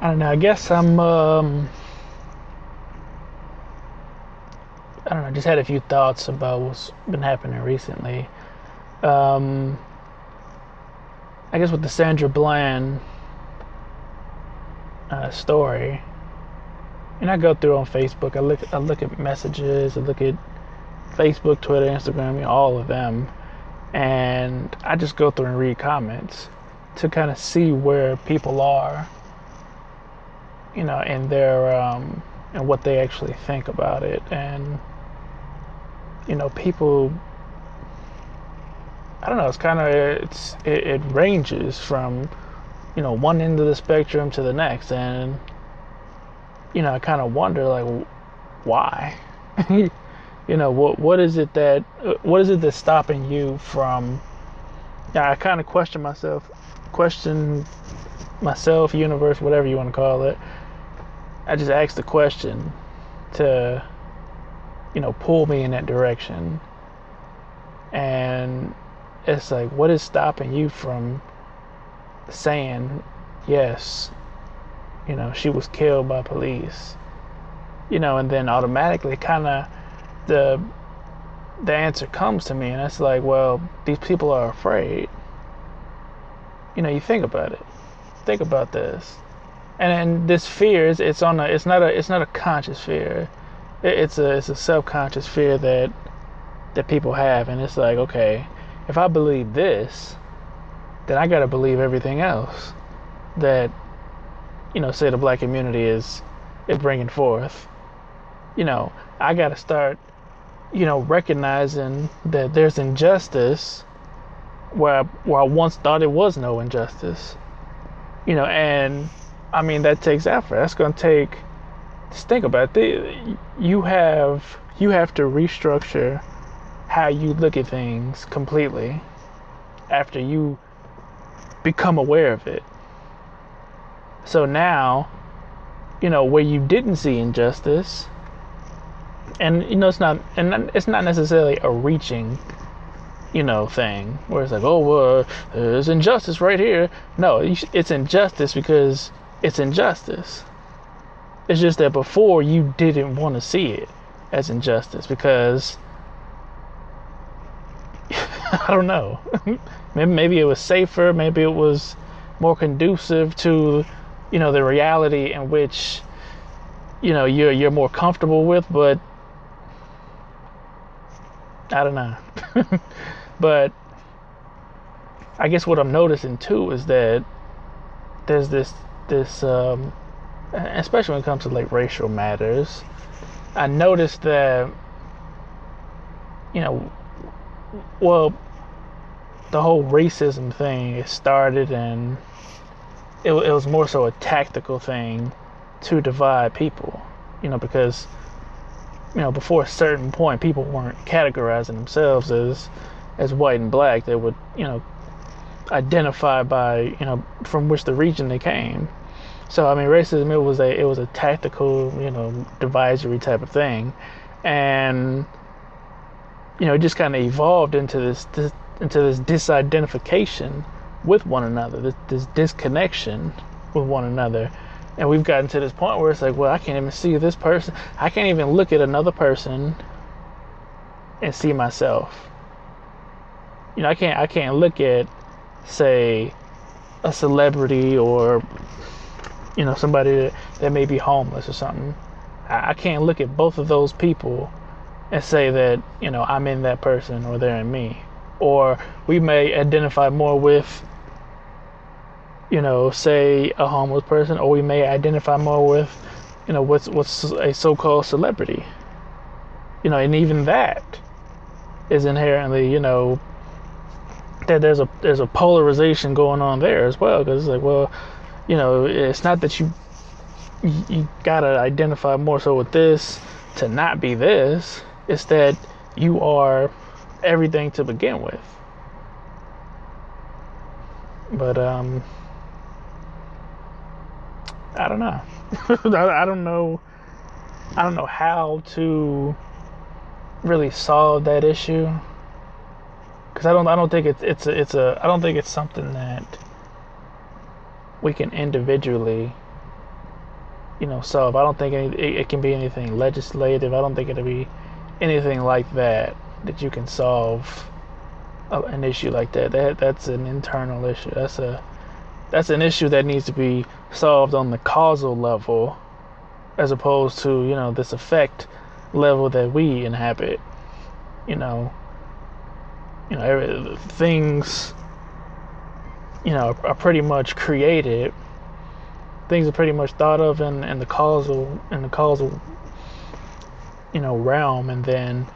I don't know. I guess I'm. I don't know. Just had a few thoughts about what's been happening recently. Um, I guess with the Sandra Bland story, and I go through on Facebook. I look at messages. I look at Facebook, Twitter, Instagram, all of them, and I just go through and read comments to kind of see where people are, in their and what they actually think about it. And people, I don't know, it's kind of it ranges from one end of the spectrum to the next. And I kind of wonder, like, why. What is it that's stopping you from? Yeah, I kind of question myself, universe, whatever you want to call it. I just asked the question to pull me in that direction. And it's like, what is stopping you from saying, yes, she was killed by police, and then automatically kind of the answer comes to me, and it's like, well, these people are afraid. You think about it. Think about this. And this fear it's not a conscious fear. It's a subconscious fear that people have. And it's like, okay, if I believe this, then I gotta believe everything else that say the black community is bringing forth. I gotta start recognizing that there's injustice where I once thought it was no injustice. And I mean, that takes effort. That's going to take, just think about it. You have to restructure how you look at things completely after you become aware of it. So now, where you didn't see injustice, and it's not necessarily a reaching thing where it's like, oh, well, there's injustice right here. No, it's injustice because it's injustice. It's just that before you didn't want to see it as injustice because I don't know. Maybe it was safer. Maybe it was more conducive to the reality in which you're more comfortable with. But I don't know. But I guess what I'm noticing too is that there's this especially when it comes to like racial matters, I noticed that well, the whole racism thing, it started, and it was more so a tactical thing to divide people, because before a certain point people weren't categorizing themselves as white and black. They would identify by from which the region they came. So I mean, racism, it was a tactical divisory type of thing. And it just kind of evolved into this disidentification with one another, this disconnection with one another. And we've gotten to this point where it's like, well, I can't even see this person. I can't even look at another person and see myself. I can't look at, say, a celebrity or somebody that may be homeless or something. I can't look at both of those people and say that I'm in that person or they're in me. Or we may identify more with say a homeless person, or we may identify more with what's a so-called celebrity. And even that is inherently that there's a polarization going on there as well, because it's like, well, it's not that you gotta identify more so with this to not be this. It's that you are everything to begin with. But I don't know. I don't know how to really solve that issue, because I don't think it's something that we can individually solve. I don't think it can be anything legislative. I don't think it'll be anything like that you can solve an issue like that. That's an internal issue. That's an issue that needs to be solved on the causal level, as opposed to this effect level that we inhabit. Things are pretty much created. Things are pretty much thought of in the causal realm, and then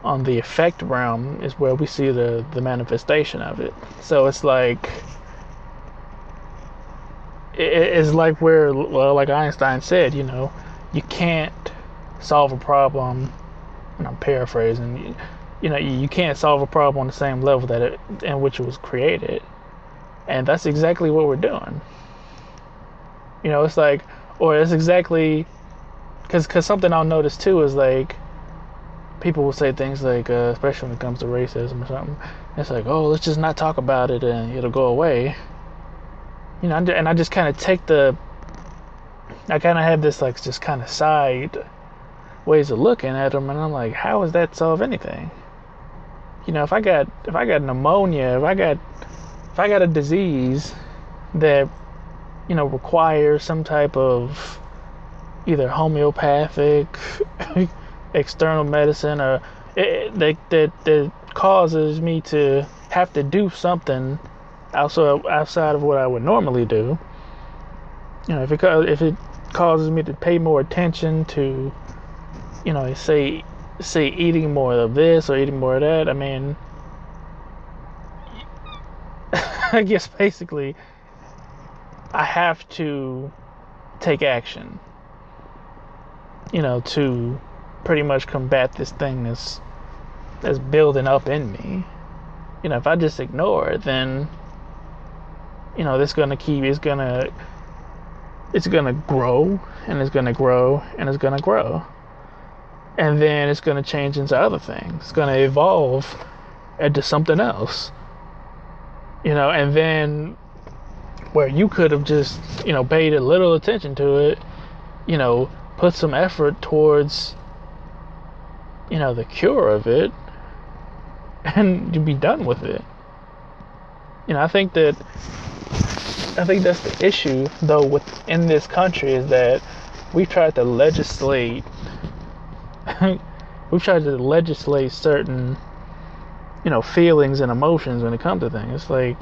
on the effect realm is where we see the manifestation of it. So it's like where, well, like Einstein said, you can't solve a problem, and I'm paraphrasing, you can't solve a problem on the same level that in which it was created. And that's exactly what we're doing. It's like, or it's exactly, because something I'll notice too is like, people will say things like, especially when it comes to racism or something, it's like, oh, let's just not talk about it and it'll go away. And I just kind of I kind of have this like just kind of side ways of looking at them, and I'm like, how does that solve anything? If I got pneumonia, if I got a disease that requires some type of either homeopathic external medicine, or that causes me to have to do something outside of what I would normally do. If it causes me to pay more attention to, say eating more of this or eating more of that, I mean, I guess basically I have to take action, to pretty much combat this thing that's building up in me. If I just ignore it, then it's gonna grow, and it's gonna grow, and it's gonna grow, and then it's gonna change into other things. It's gonna evolve into something else, and then where you could have just paid a little attention to it, put some effort towards the cure of it, and you'd be done with it. I think that's the issue though within this country, is that we've tried to legislate certain feelings and emotions when it comes to things. It's like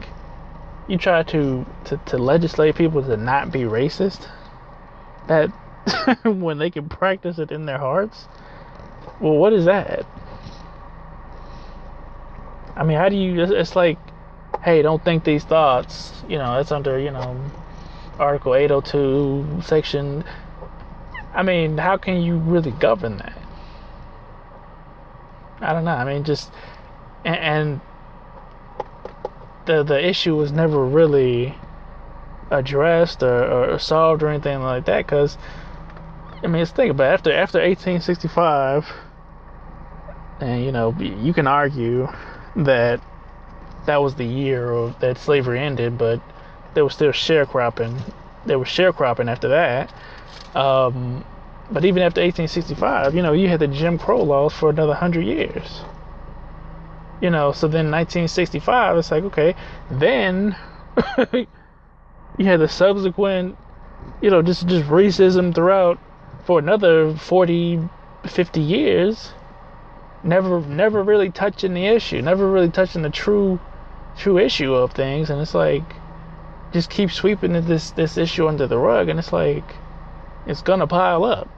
you try to legislate people to not be racist, that when they can practice it in their hearts. Well, what is that? I mean, how do you, it's like, hey, don't think these thoughts, it's under, Article 802, section. I mean, how can you really govern that? I don't know. I mean, just, and the issue was never really addressed or solved or anything like that, because, I mean, let's think about it. After 1865, and, you can argue that was the year that slavery ended, but they were still sharecropping. They were sharecropping after that. But even after 1865, you had the Jim Crow laws for another 100 years. So then 1965, it's like, okay, then you had the subsequent, just racism throughout for another 40, 50 years. Never really touching the issue, never really touching the true issue of things, and it's like just keep sweeping this issue under the rug, and it's like it's gonna pile up.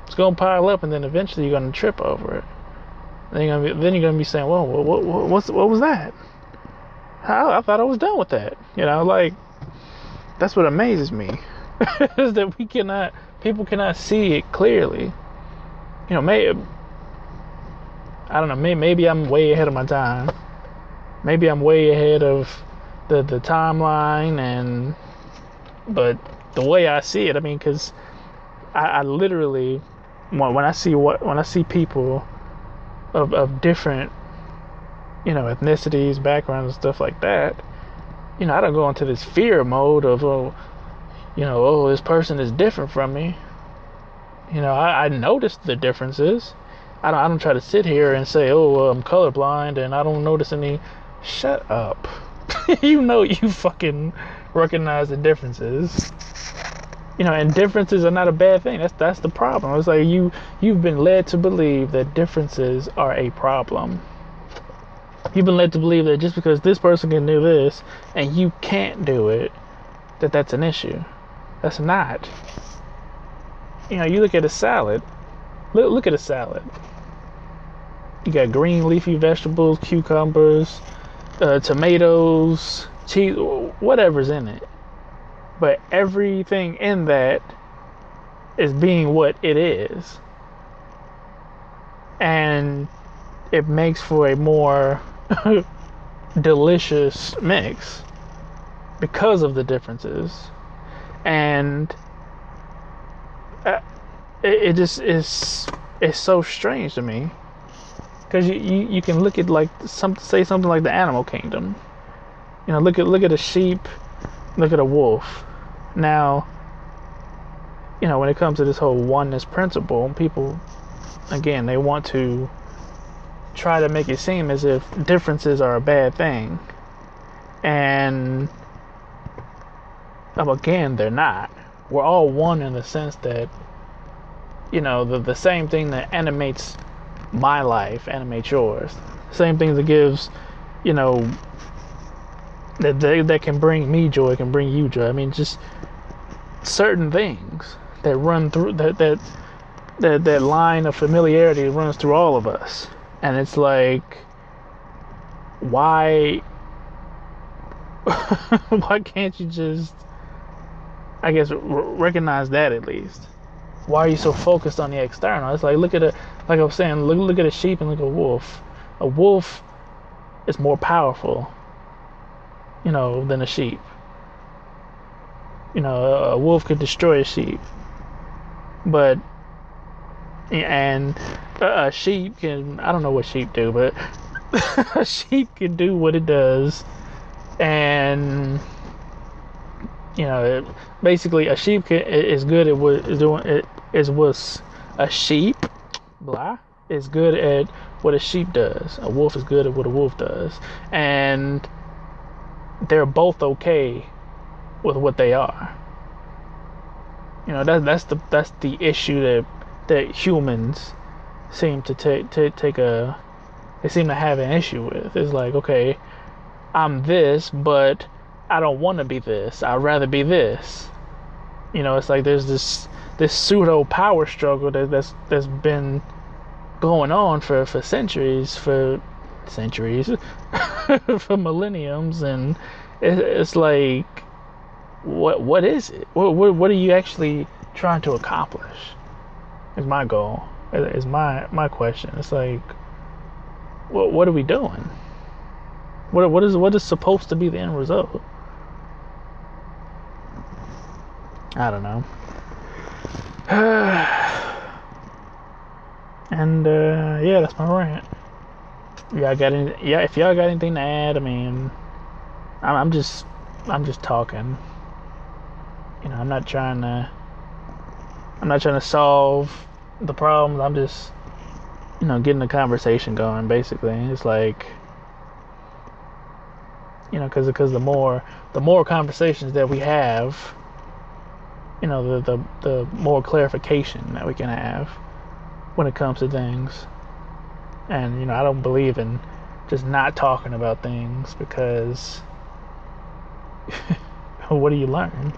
It's gonna pile up, and then eventually you're gonna trip over it. Then you're gonna be saying, "Well, what was that? I thought I was done with that." Like that's what amazes me is that people cannot see it clearly. I don't know, maybe I'm way ahead of my time. Maybe I'm way ahead of the timeline, but the way I see it, I mean, because I literally, when I see people of different, ethnicities, backgrounds, and stuff like that, I don't go into this fear mode of, oh, Oh, this person is different from me. I noticed the differences. I don't try to sit here and say, oh, well, I'm colorblind and I don't notice any. Shut up. You fucking recognize the differences. And differences are not a bad thing. That's the problem. It's like you've been led to believe that differences are a problem. You've been led to believe that just because this person can do this and you can't do it, that's an issue. That's not. You look at a salad. Look at a salad. You got green leafy vegetables, cucumbers, tomatoes, cheese, whatever's in it. But everything in that is being what it is. And it makes for a more delicious mix because of the differences. And it just is, it's so strange to me. Because you can look at say something like the animal kingdom. Look at a sheep, look at a wolf. Now, when it comes to this whole oneness principle, people, again, they want to try to make it seem as if differences are a bad thing. And again, they're not. We're all one in the sense that, the same thing that animates my life animates yours. Same thing that gives, that can bring me joy can bring you joy. I mean, just certain things that run through that line of familiarity runs through all of us. And it's like, why can't you just, I guess, recognize that at least? Why are you so focused on the external? It's like, like I was saying, look at a sheep and look at a wolf. A wolf is more powerful, than a sheep. A wolf could destroy a sheep, but a sheep can, I don't know what sheep do, but a sheep can do what it does. And basically a sheep is good at what is doing. A sheep is good at what a sheep does. A wolf is good at what a wolf does, and they're both okay with what they are. That's the issue that humans seem to they seem to have an issue with. It's like, okay, I'm this, but I don't want to be this. I'd rather be this. It's like there's this pseudo power struggle that's been going on for centuries, for millenniums, and it's like, what is it? What are you actually trying to accomplish? Is my goal. Is my question. It's like, what are we doing? What is supposed to be the end result? I don't know. And yeah, that's my rant. If y'all got anything to add, I mean, I'm just talking. I'm not trying to solve the problems. I'm just getting the conversation going. Basically, it's like, because the more conversations that we have, the more clarification that we can have when it comes to things. And I don't believe in just not talking about things, because what do you learn?